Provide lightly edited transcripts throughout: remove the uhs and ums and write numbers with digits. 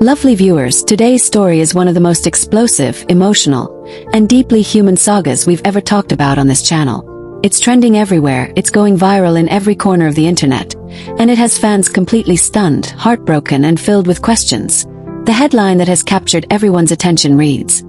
Lovely viewers, today's story is one of the most explosive, emotional, and deeply human sagas we've ever talked about on this channel. It's trending everywhere, it's going viral in every corner of the internet, and it has fans completely stunned, heartbroken, and filled with questions. The headline that has captured everyone's attention reads,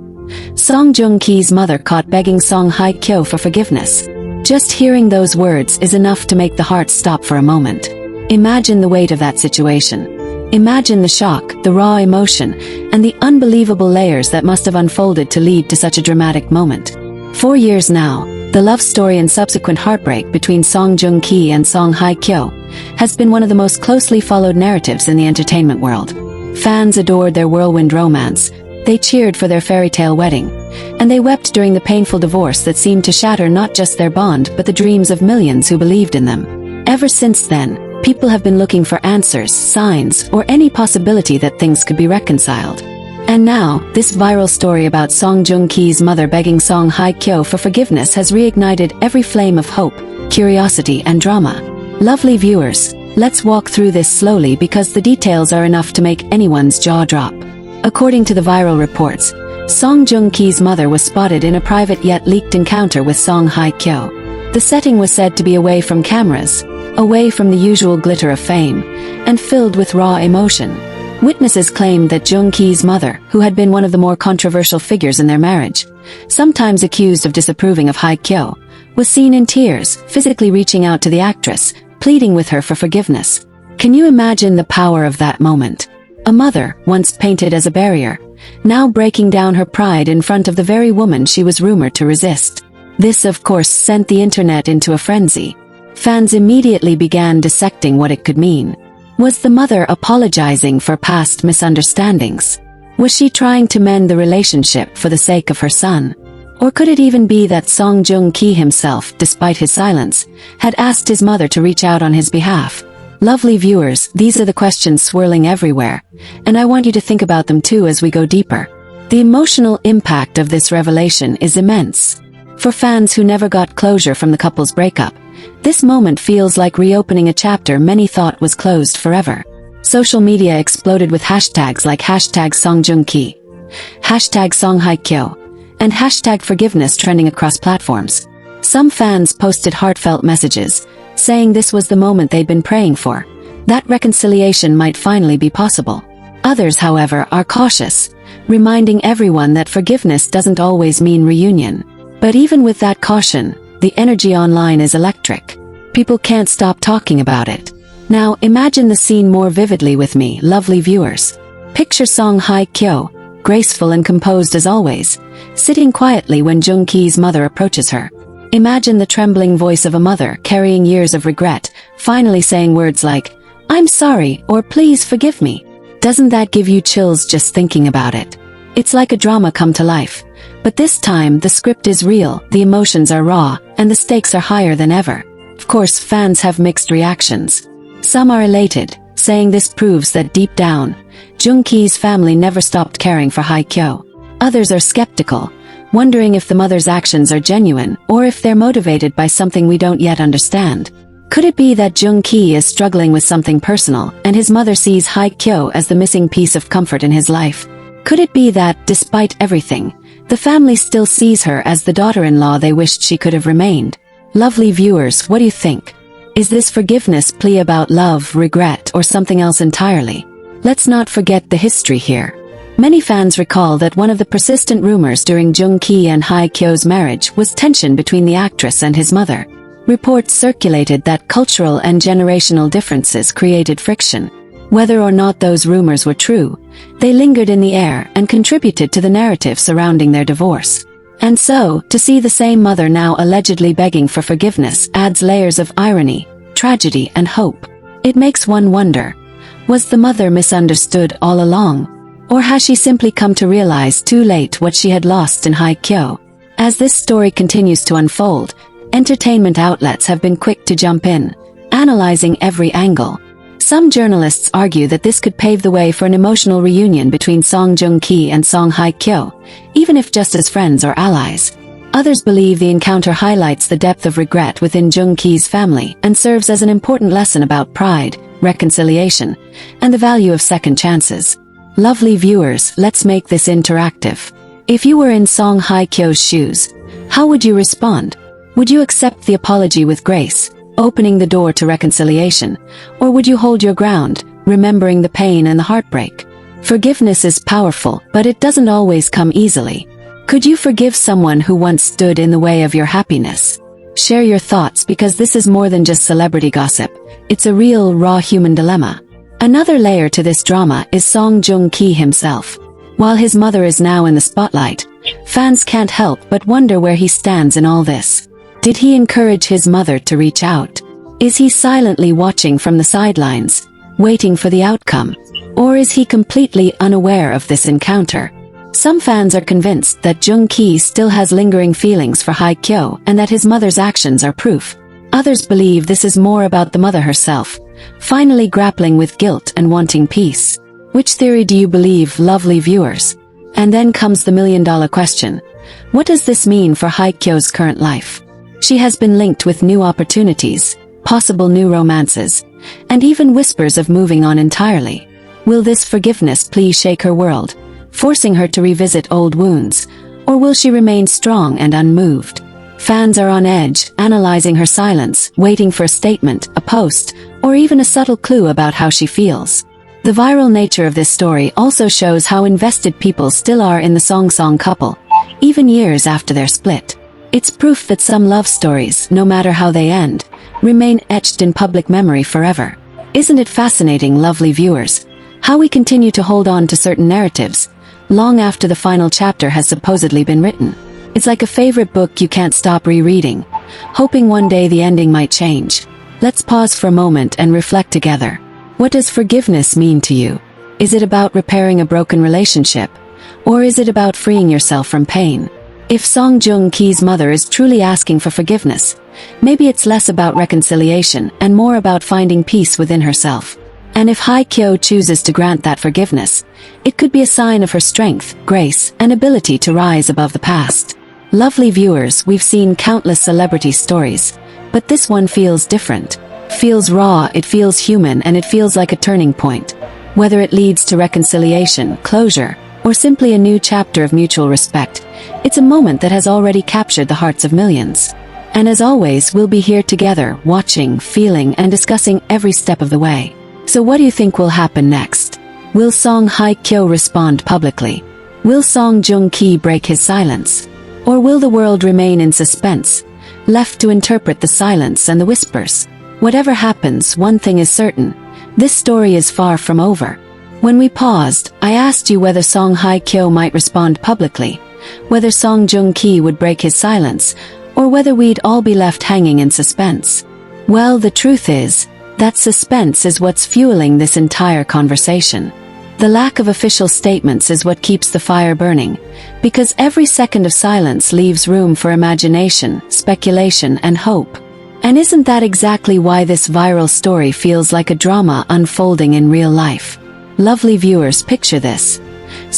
Jung Ki's mother caught begging Hye Kyo for forgiveness. Just hearing those words is enough to make the heart stop for a moment. Imagine the weight of that situation. Imagine the shock, the raw emotion, and the unbelievable layers that must have unfolded to lead to such a dramatic moment. 4 years now, the love story and subsequent heartbreak between Jung Ki and Hye Kyo has been one of the most closely followed narratives in the entertainment world. Fans adored their whirlwind romance, they cheered for their fairy tale wedding, and they wept during the painful divorce that seemed to shatter not just their bond but the dreams of millions who believed in them. Ever since then, people have been looking for answers, signs, or any possibility that things could be reconciled. And now, this viral story about Jung Ki's mother begging Hye Kyo for forgiveness has reignited every flame of hope, curiosity, and drama. Lovely viewers, let's walk through this slowly because the details are enough to make anyone's jaw drop. According to the viral reports, Jung Ki's mother was spotted in a private yet leaked encounter with Hye Kyo. The setting was said to be away from cameras, away from the usual glitter of fame, and filled with raw emotion. Witnesses claimed that Jung Ki's mother, who had been one of the more controversial figures in their marriage, sometimes accused of disapproving of Hye Kyo, was seen in tears, physically reaching out to the actress, pleading with her for forgiveness. Can you imagine the power of that moment? A mother, once painted as a barrier, now breaking down her pride in front of the very woman she was rumored to resist. This, of course, sent the internet into a frenzy. Fans immediately began dissecting what it could mean. Was the mother apologizing for past misunderstandings? Was she trying to mend the relationship for the sake of her son? Or could it even be that Jung Ki himself, despite his silence, had asked his mother to reach out on his behalf? Lovely viewers, these are the questions swirling everywhere, and I want you to think about them too as we go deeper. The emotional impact of this revelation is immense. For fans who never got closure from the couple's breakup, this moment feels like reopening a chapter many thought was closed forever. Social media exploded with hashtags like #SongJungKi, #SongHyeKyo, and #forgiveness trending across platforms. Some fans posted heartfelt messages, saying this was the moment they'd been praying for, that reconciliation might finally be possible. Others, however, are cautious, reminding everyone that forgiveness doesn't always mean reunion. But even with that caution, the energy online is electric. People can't stop talking about it. Now, imagine the scene more vividly with me, lovely viewers. Picture Hye Kyo, graceful and composed as always, sitting quietly when Jung Ki's mother approaches her. Imagine the trembling voice of a mother carrying years of regret, finally saying words like, "I'm sorry," or "Please forgive me." Doesn't that give you chills just thinking about it? It's like a drama come to life. But this time, the script is real, the emotions are raw, and the stakes are higher than ever. Of course, fans have mixed reactions. Some are elated, saying this proves that deep down, Jung Ki's family never stopped caring for Hye Kyo. Others are skeptical, wondering if the mother's actions are genuine, or if they're motivated by something we don't yet understand. Could it be that Jung Ki is struggling with something personal, and his mother sees Hye Kyo as the missing piece of comfort in his life? Could it be that, despite everything, the family still sees her as the daughter-in-law they wished she could have remained? Lovely viewers, what do you think? Is this forgiveness plea about love, regret, or something else entirely? Let's not forget the history here. Many fans recall that one of the persistent rumors during Jung Ki and Hye Kyo's marriage was tension between the actress and his mother. Reports circulated that cultural and generational differences created friction. Whether or not those rumors were true, they lingered in the air and contributed to the narrative surrounding their divorce. And so, to see the same mother now allegedly begging for forgiveness adds layers of irony, tragedy, and hope. It makes one wonder, was the mother misunderstood all along? Or has she simply come to realize too late what she had lost in Hye Kyo? As this story continues to unfold, entertainment outlets have been quick to jump in, analyzing every angle. Some journalists argue that this could pave the way for an emotional reunion between Jung Ki and Hye Kyo, even if just as friends or allies. Others believe the encounter highlights the depth of regret within Jung Ki's family and serves as an important lesson about pride, reconciliation, and the value of second chances. Lovely viewers, let's make this interactive. If you were in Song Hye Kyo's shoes, how would you respond? Would you accept the apology with grace, opening the door to reconciliation, or would you hold your ground, remembering the pain and the heartbreak? Forgiveness is powerful, but it doesn't always come easily. Could you forgive someone who once stood in the way of your happiness? Share your thoughts, because this is more than just celebrity gossip. It's a real, raw human dilemma. Another layer to this drama is Jung Ki himself. While his mother is now in the spotlight, fans can't help but wonder where he stands in all this. Did he encourage his mother to reach out? Is he silently watching from the sidelines, waiting for the outcome? Or is he completely unaware of this encounter? Some fans are convinced that Jung Ki still has lingering feelings for Hye Kyo and that his mother's actions are proof. Others believe this is more about the mother herself, finally grappling with guilt and wanting peace. Which theory do you believe, lovely viewers? And then comes the million-dollar question. What does this mean for Hye Kyo's current life? She has been linked with new opportunities, possible new romances, and even whispers of moving on entirely. Will this forgiveness please shake her world, forcing her to revisit old wounds, or will she remain strong and unmoved? Fans are on edge, analyzing her silence, waiting for a statement, a post, or even a subtle clue about how she feels. The viral nature of this story also shows how invested people still are in the Song couple, even years after their split. It's proof that some love stories, no matter how they end, remain etched in public memory forever. Isn't it fascinating, lovely viewers, how we continue to hold on to certain narratives, long after the final chapter has supposedly been written? It's like a favorite book you can't stop rereading, hoping one day the ending might change. Let's pause for a moment and reflect together. What does forgiveness mean to you? Is it about repairing a broken relationship? Or is it about freeing yourself from pain? If Jung Ki's mother is truly asking for forgiveness, maybe it's less about reconciliation and more about finding peace within herself. And if Hye Kyo chooses to grant that forgiveness, it could be a sign of her strength, grace, and ability to rise above the past. Lovely viewers, we've seen countless celebrity stories, but this one feels different. Feels raw, it feels human, and it feels like a turning point. Whether it leads to reconciliation, closure, or simply a new chapter of mutual respect, it's a moment that has already captured the hearts of millions. And as always, we'll be here together, watching, feeling, and discussing every step of the way. So what do you think will happen next? Will Hye Kyo respond publicly? Will Jung Ki break his silence? Or will the world remain in suspense, left to interpret the silence and the whispers? Whatever happens, one thing is certain. This story is far from over. When we paused, I asked you whether Hye Kyo might respond publicly, whether Jung Ki would break his silence, or whether we'd all be left hanging in suspense. Well, the truth is, that suspense is what's fueling this entire conversation. The lack of official statements is what keeps the fire burning, because every second of silence leaves room for imagination, speculation, and hope. And isn't that exactly why this viral story feels like a drama unfolding in real life? Lovely viewers, picture this.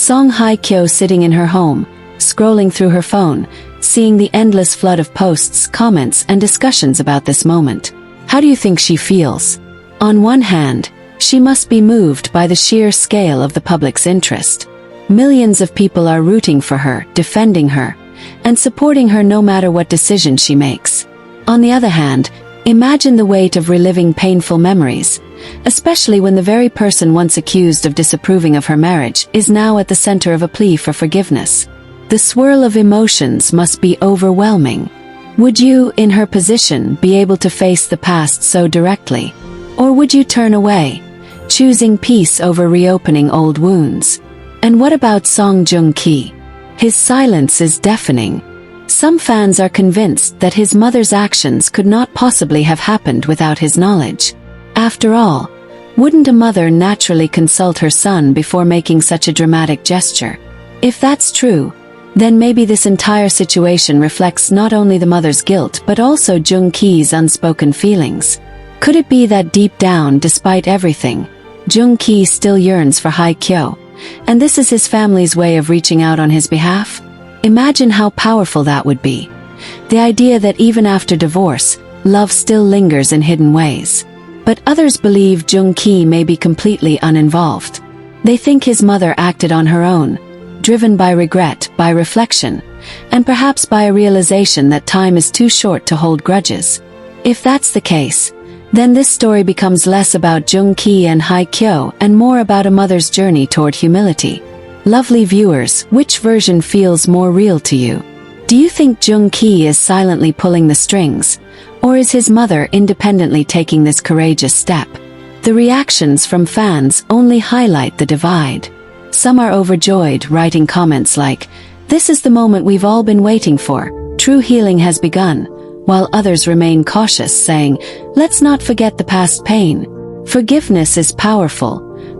Hye Kyo sitting in her home, scrolling through her phone, seeing the endless flood of posts, comments, and discussions about this moment. How do you think she feels? On one hand, she must be moved by the sheer scale of the public's interest. Millions of people are rooting for her, defending her, and supporting her no matter what decision she makes. On the other hand, imagine the weight of reliving painful memories, especially when the very person once accused of disapproving of her marriage is now at the center of a plea for forgiveness. The swirl of emotions must be overwhelming. Would you, in her position, be able to face the past so directly? Or would you turn away, choosing peace over reopening old wounds? And what about Jung Ki? His silence is deafening. Some fans are convinced that his mother's actions could not possibly have happened without his knowledge. After all, wouldn't a mother naturally consult her son before making such a dramatic gesture? If that's true, then maybe this entire situation reflects not only the mother's guilt but also Jung Ki's unspoken feelings. Could it be that deep down, despite everything, Jung Ki still yearns for Hye Kyo, and this is his family's way of reaching out on his behalf? Imagine how powerful that would be. The idea that even after divorce, love still lingers in hidden ways. But others believe Jung Ki may be completely uninvolved. They think his mother acted on her own, driven by regret, by reflection, and perhaps by a realization that time is too short to hold grudges. If that's the case, then this story becomes less about Jung Ki and Hye Kyo and more about a mother's journey toward humility. Lovely viewers, which version feels more real to you? Do you think Jung Ki is silently pulling the strings, or is his mother independently taking this courageous step? The reactions from fans only highlight the divide. Some are overjoyed, writing comments like, "This is the moment we've all been waiting for, true healing has begun," while others remain cautious, saying, "Let's not forget the past pain. Forgiveness is powerful,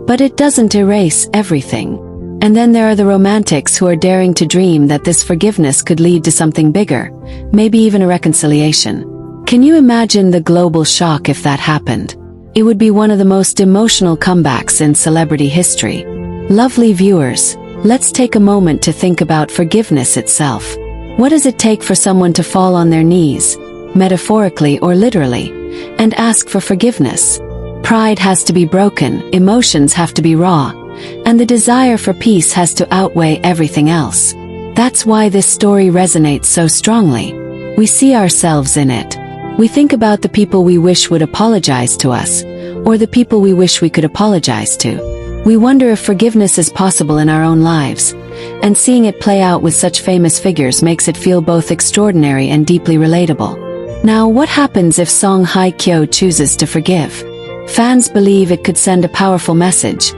but it doesn't erase everything." And then there are the romantics who are daring to dream that this forgiveness could lead to something bigger, maybe even a reconciliation. Can you imagine the global shock if that happened? It would be one of the most emotional comebacks in celebrity history. Lovely viewers, let's take a moment to think about forgiveness itself. What does it take for someone to fall on their knees, metaphorically or literally, and ask for forgiveness? Pride has to be broken, emotions have to be raw, and the desire for peace has to outweigh everything else. That's why this story resonates so strongly. We see ourselves in it. We think about the people we wish would apologize to us, or the people we wish we could apologize to. We wonder if forgiveness is possible in our own lives, and seeing it play out with such famous figures makes it feel both extraordinary and deeply relatable. Now, what happens if Song Hye Kyo chooses to forgive? Fans believe it could send a powerful message,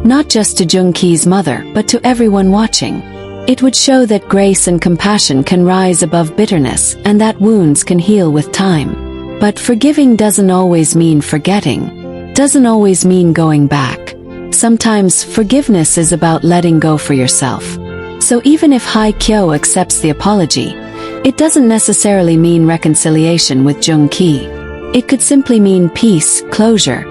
not just to Jung Ki's mother, but to everyone watching. It would show that grace and compassion can rise above bitterness, and that wounds can heal with time. But forgiving doesn't always mean forgetting, doesn't always mean going back. Sometimes forgiveness is about letting go for yourself. So even if Hye Kyo accepts the apology, it doesn't necessarily mean reconciliation with Jung Ki. It could simply mean peace, closure,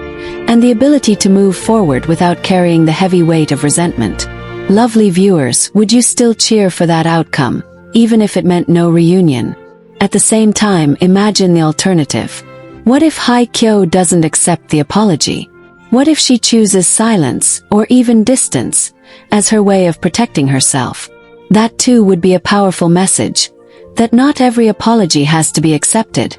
and the ability to move forward without carrying the heavy weight of resentment. Lovely viewers, would you still cheer for that outcome, even if it meant no reunion? At the same time, imagine the alternative. What if Hye Kyo doesn't accept the apology? What if she chooses silence, or even distance, as her way of protecting herself? That too would be a powerful message, that not every apology has to be accepted,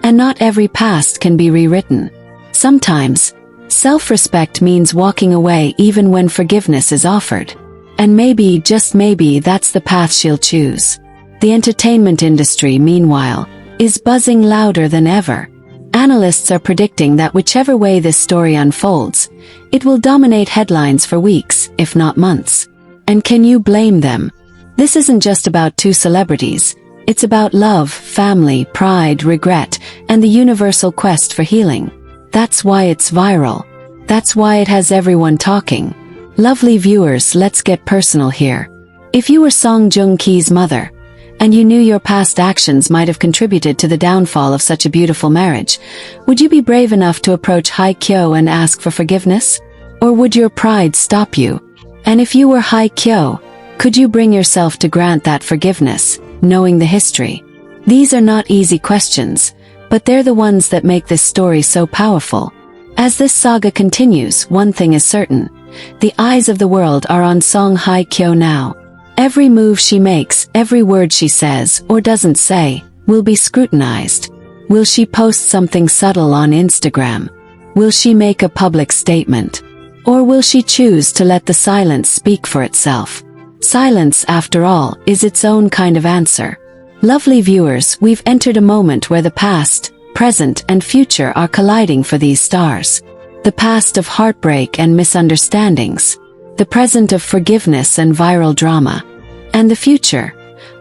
and not every past can be rewritten. Sometimes, self-respect means walking away even when forgiveness is offered. And maybe, just maybe, that's the path she'll choose. The entertainment industry, meanwhile, is buzzing louder than ever. Analysts are predicting that whichever way this story unfolds, it will dominate headlines for weeks, if not months. And can you blame them? This isn't just about two celebrities. It's about love, family, pride, regret, and the universal quest for healing. That's why it's viral. That's why it has everyone talking. Lovely viewers, let's get personal here. If you were Song Jung Ki's mother, and you knew your past actions might have contributed to the downfall of such a beautiful marriage, would you be brave enough to approach Hye Kyo and ask for forgiveness? Or would your pride stop you? And if you were Hye Kyo, could you bring yourself to grant that forgiveness, knowing the history? These are not easy questions, but they're the ones that make this story so powerful. As this saga continues, one thing is certain. The eyes of the world are on Song Hye Kyo now. Every move she makes, every word she says, or doesn't say, will be scrutinized. Will she post something subtle on Instagram? Will she make a public statement? Or will she choose to let the silence speak for itself? Silence, after all, is its own kind of answer. Lovely viewers, we've entered a moment where the past, present, and future are colliding for these stars. The past of heartbreak and misunderstandings. The present of forgiveness and viral drama. And the future?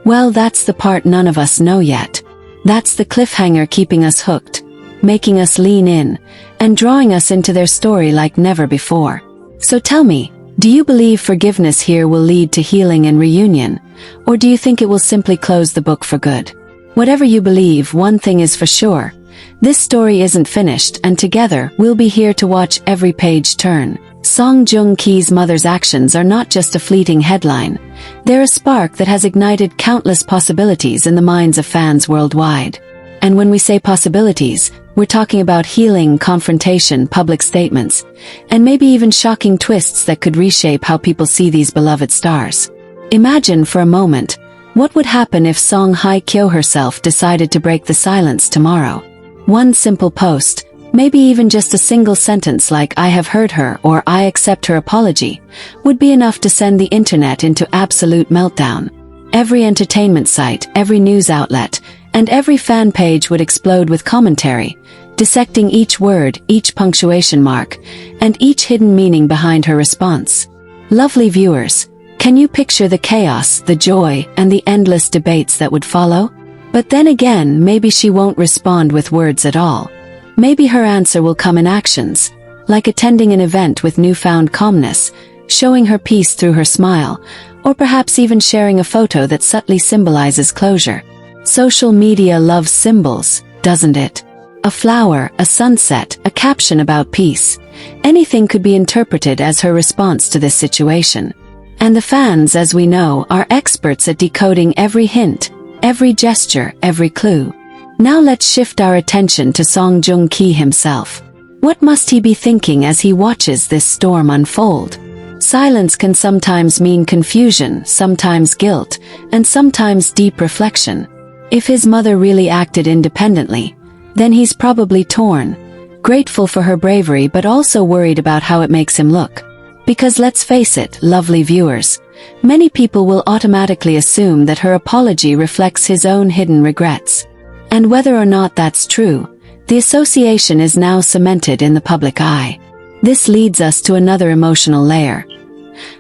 Well, that's the part none of us know yet. That's the cliffhanger keeping us hooked, making us lean in, and drawing us into their story like never before. So tell me, do you believe forgiveness here will lead to healing and reunion, or do you think it will simply close the book for good? Whatever you believe, one thing is for sure. This story isn't finished, and together, we'll be here to watch every page turn. Song Jung Ki's mother's actions are not just a fleeting headline. They're a spark that has ignited countless possibilities in the minds of fans worldwide. And when we say possibilities, we're talking about healing, confrontation, public statements, and maybe even shocking twists that could reshape how people see these beloved stars. Imagine for a moment, what would happen if Song Hye Kyo herself decided to break the silence tomorrow? One simple post, maybe even just a single sentence like "I have heard her" or "I accept her apology," would be enough to send the internet into absolute meltdown. Every entertainment site, every news outlet, and every fan page would explode with commentary, dissecting each word, each punctuation mark, and each hidden meaning behind her response. Lovely viewers, can you picture the chaos, the joy, and the endless debates that would follow? But then again, maybe she won't respond with words at all. Maybe her answer will come in actions, like attending an event with newfound calmness, showing her peace through her smile, or perhaps even sharing a photo that subtly symbolizes closure. Social media loves symbols, doesn't it? A flower, a sunset, a caption about peace. Anything could be interpreted as her response to this situation. And the fans, as we know, are experts at decoding every hint, every gesture, every clue. Now let's shift our attention to Jung Ki himself. What must he be thinking as he watches this storm unfold? Silence can sometimes mean confusion, sometimes guilt, and sometimes deep reflection. If his mother really acted independently, then he's probably torn, grateful for her bravery but also worried about how it makes him look. Because let's face it, lovely viewers, many people will automatically assume that her apology reflects his own hidden regrets. And whether or not that's true, the association is now cemented in the public eye. This leads us to another emotional layer.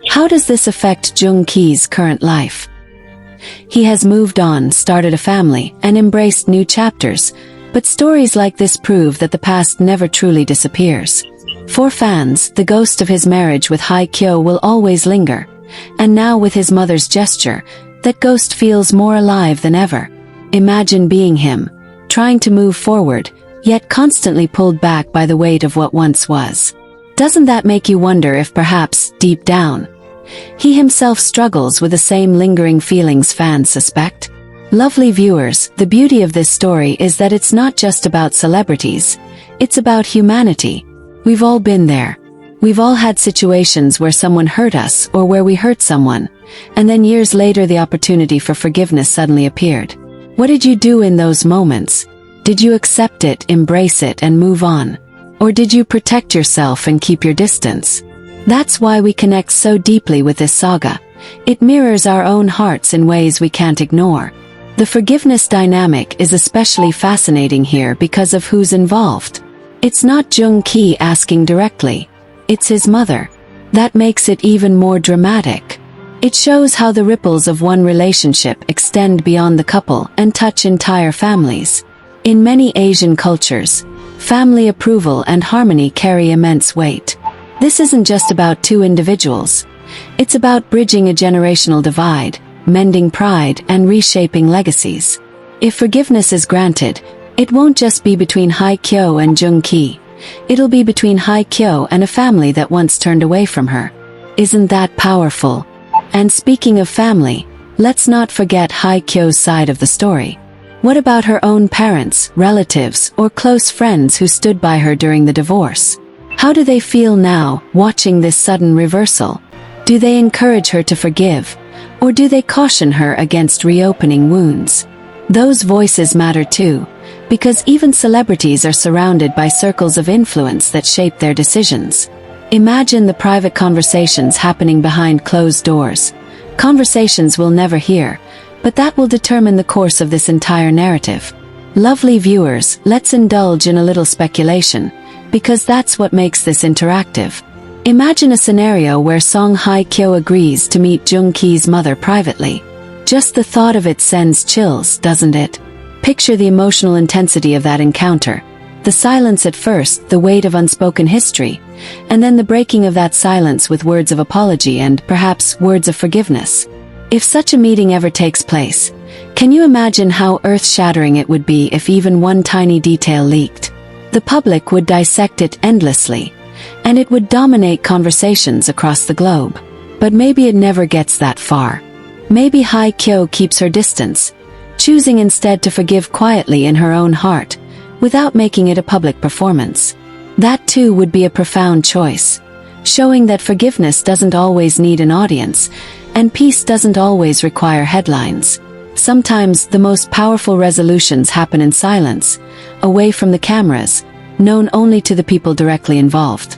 How does this affect Jung Ki's current life? He has moved on, started a family, and embraced new chapters, but stories like this prove that the past never truly disappears. For fans, the ghost of his marriage with Hye Kyo will always linger, and now with his mother's gesture, that ghost feels more alive than ever. Imagine being him, trying to move forward, yet constantly pulled back by the weight of what once was. Doesn't that make you wonder if perhaps, deep down, he himself struggles with the same lingering feelings fans suspect? Lovely viewers, the beauty of this story is that it's not just about celebrities, it's about humanity. We've all been there. We've all had situations where someone hurt us or where we hurt someone, and then years later the opportunity for forgiveness suddenly appeared. What did you do in those moments? Did you accept it, embrace it, and move on? Or did you protect yourself and keep your distance? That's why we connect so deeply with this saga. It mirrors our own hearts in ways we can't ignore. The forgiveness dynamic is especially fascinating here because of who's involved. It's not Jung Ki asking directly. It's his mother. That makes it even more dramatic. It shows how the ripples of one relationship extend beyond the couple and touch entire families. In many Asian cultures, family approval and harmony carry immense weight. This isn't just about two individuals. It's about bridging a generational divide, mending pride, and reshaping legacies. If forgiveness is granted, it won't just be between Hye Kyo and Jung Ki. It'll be between Hye Kyo and a family that once turned away from her. Isn't that powerful? And speaking of family, let's not forget Hye Kyo's side of the story. What about her own parents, relatives, or close friends who stood by her during the divorce? How do they feel now, watching this sudden reversal? Do they encourage her to forgive, or do they caution her against reopening wounds? Those voices matter too, because even celebrities are surrounded by circles of influence that shape their decisions. Imagine the private conversations happening behind closed doors. Conversations we'll never hear, but that will determine the course of this entire narrative. Lovely viewers, let's indulge in a little speculation, because that's what makes this interactive. Imagine a scenario where Song Hye Kyo agrees to meet Jung Ki's mother privately. Just the thought of it sends chills, doesn't it? Picture the emotional intensity of that encounter. The silence at first, the weight of unspoken history, and then the breaking of that silence with words of apology and, perhaps, words of forgiveness. If such a meeting ever takes place, can you imagine how earth-shattering it would be if even one tiny detail leaked? The public would dissect it endlessly, and it would dominate conversations across the globe. But maybe it never gets that far. Maybe Hye Kyo keeps her distance, choosing instead to forgive quietly in her own heart, without making it a public performance. That too would be a profound choice, showing that forgiveness doesn't always need an audience, and peace doesn't always require headlines. Sometimes the most powerful resolutions happen in silence, away from the cameras, known only to the people directly involved.